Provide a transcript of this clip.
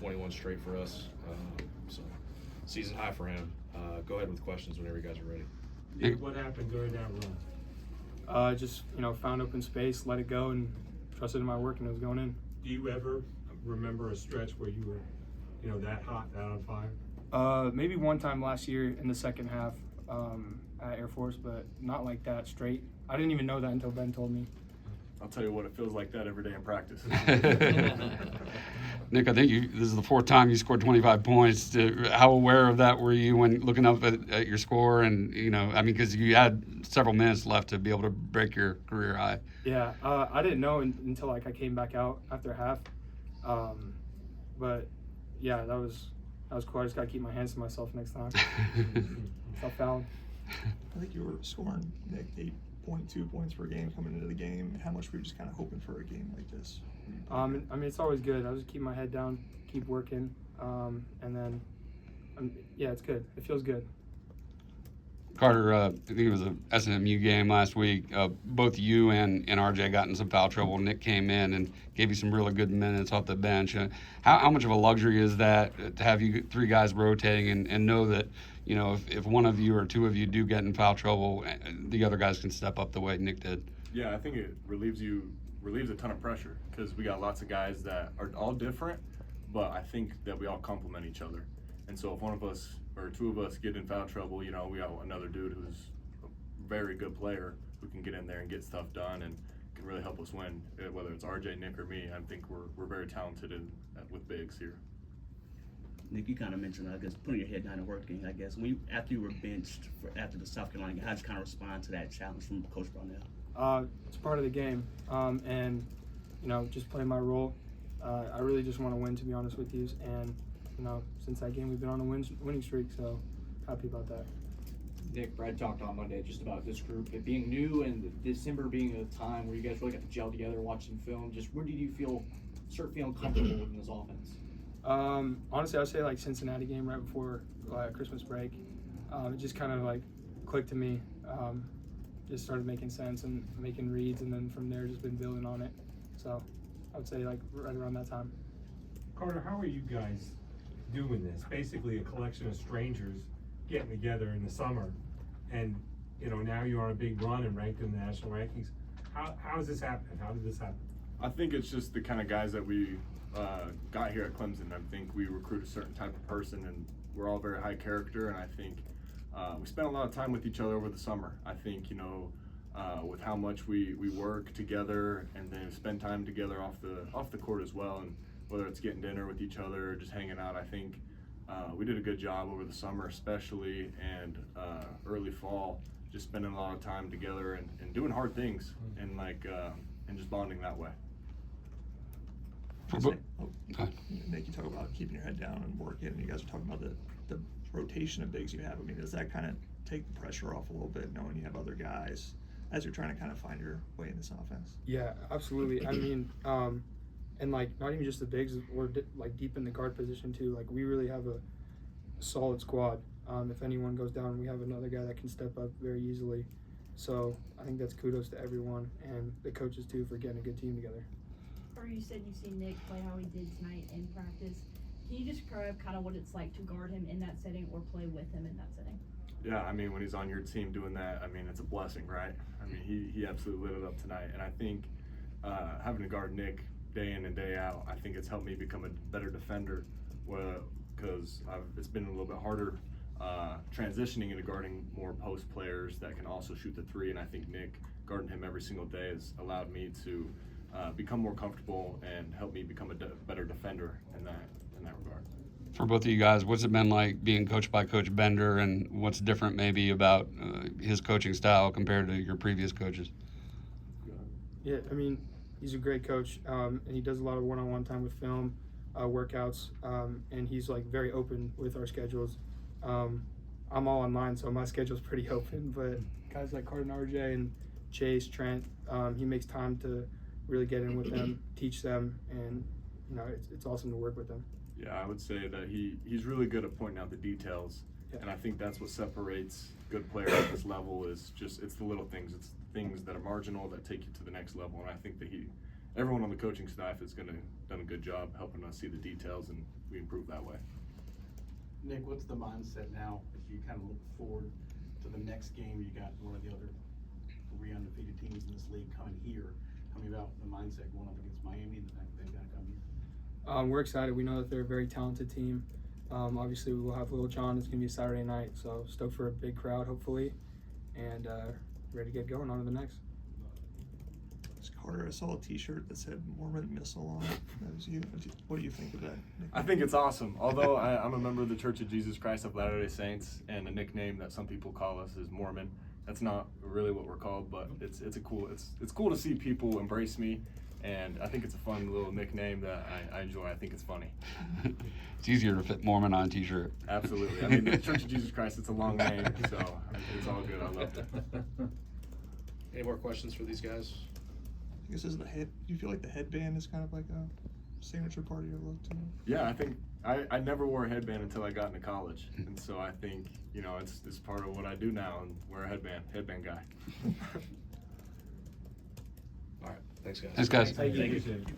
21 straight for us. So season high for him. Go ahead with questions whenever you guys are ready. Nick, what happened during that run? Just, found open space, let it go, and trusted in my work, and it was going in. Do you ever remember a stretch where you were, that hot, that on fire? Maybe one time last year in the second half at Air Force, but not like that straight. I didn't even know that until Ben told me. I'll tell you what, it feels like that every day in practice. Nick, I think this is the fourth time you scored 25 points. How aware of that were you when looking up at your score? And, because you had several minutes left to be able to break your career high. Yeah, I didn't know until I came back out after half. But, yeah, that was cool. I just got to keep my hands to myself next time. Stop fouling. I think you were scoring, Nick, 8.2 points per game coming into the game. How much were you just kind of hoping for a game like this? It's always good. I just keep my head down, keep working, and then, it's good. It feels good. Carter, I think it was a SMU game last week. Both you and RJ got in some foul trouble. Nick came in and gave you some really good minutes off the bench. How much of a luxury is that to have you three guys rotating and know that, if one of you or two of you do get in foul trouble, the other guys can step up the way Nick did? Yeah, I think it relieves a ton of pressure because we got lots of guys that are all different, but I think that we all complement each other. And so if one of us or two of us get in foul trouble, we got another dude who's a very good player who can get in there and get stuff done and can really help us win. Whether it's RJ, Nick, or me, I think we're very talented with bigs here. Nick, you kind of mentioned, putting your head down and working, after you were benched after the South Carolina game, how did you kind of respond to that challenge from Coach Brownell? It's part of the game, and just playing my role. I really just want to win, to be honest with you, and since that game we've been on a winning streak, so happy about that. Nick, Brad talked on Monday just about this group, it being new and December being a time where you guys really got to gel together, watch some film. Just where did you start feeling comfortable in this offense? Honestly, I'd say Cincinnati game right before Christmas break. It just kind of clicked to me. Just started making sense and making reads, and then from there just been building on it. So I would say right around that time. Carter, how are you guys doing this? Basically a collection of strangers getting together in the summer, and now you're on a big run and ranked in the national rankings. How is this happening? How did this happen? I think it's just the kind of guys that we got here at Clemson. I think we recruit a certain type of person, and we're all very high character, and I think we spent a lot of time with each other over the summer. I think, with how much we work together and then spend time together off the court as well, and whether it's getting dinner with each other or just hanging out, I think we did a good job over the summer especially, and early fall, just spending a lot of time together and doing hard things and and just bonding that way. Nick, you talk about keeping your head down and working, and you guys are talking about the rotation of bigs you have. Does that kind of take the pressure off a little bit, knowing you have other guys as you're trying to kind of find your way in this offense? Yeah, absolutely. And not even just the bigs, we're deep in the guard position too. We really have a solid squad. If anyone goes down, we have another guy that can step up very easily. So I think that's kudos to everyone and the coaches too for getting a good team together. Or you said you've seen Nick play how he did tonight in practice. Can you describe kind of what it's like to guard him in that setting or play with him in that setting? Yeah, when he's on your team doing that, it's a blessing, right? He absolutely lit it up tonight, and I think having to guard Nick day in and day out, I think it's helped me become a better defender, because it's been a little bit harder transitioning into guarding more post players that can also shoot the three, and I think Nick guarding him every single day has allowed me to become more comfortable and help me become a better defender in that regard. For both of you guys, what's it been like being coached by Coach Bender, and what's different maybe about his coaching style compared to your previous coaches? Yeah, he's a great coach, and he does a lot of one-on-one time with film, workouts, and he's very open with our schedules. I'm all online, so my schedule's pretty open, but guys like Carter and RJ and Chase, Trent, he makes time to really get in with them, teach them, and it's awesome to work with them. Yeah, I would say that he's really good at pointing out the details, and I think that's what separates good players at this level. It's the little things. It's things that are marginal that take you to the next level, and I think that he everyone on the coaching staff has done a good job helping us see the details, and we improve that way. Nick, what's the mindset now as you kind of look forward to the next game? You got one of the other 3 undefeated teams in this league coming here. Tell me about the mindset going up against Miami and the fact that they've got to come here. We're excited. We know that they're a very talented team. Obviously, we will have Little John. It's going to be Saturday night, so stoked for a big crowd, hopefully, and ready to get going on to the next. Carter, I saw a T-shirt that said Mormon Missile on it. That was you. What do you think of that? I think it's awesome. Although I'm a member of the Church of Jesus Christ of Latter-day Saints, and a nickname that some people call us is Mormon. That's not really what we're called, but it's cool to see people embrace me, and I think it's a fun little nickname that I enjoy. I think it's funny. It's easier to fit Mormon on a T-shirt. Absolutely. I mean, the Church of Jesus Christ, it's a long name, so it's all good. I loved it. Any more questions for these guys? I guess is the head. Do you feel like the headband is kind of like a signature part of your look too? Yeah, I think I never wore a headband until I got into college, and so I think it's part of what I do now, and wear a headband guy. All right, thanks guys. Thanks, guys. Thank you. Appreciate it.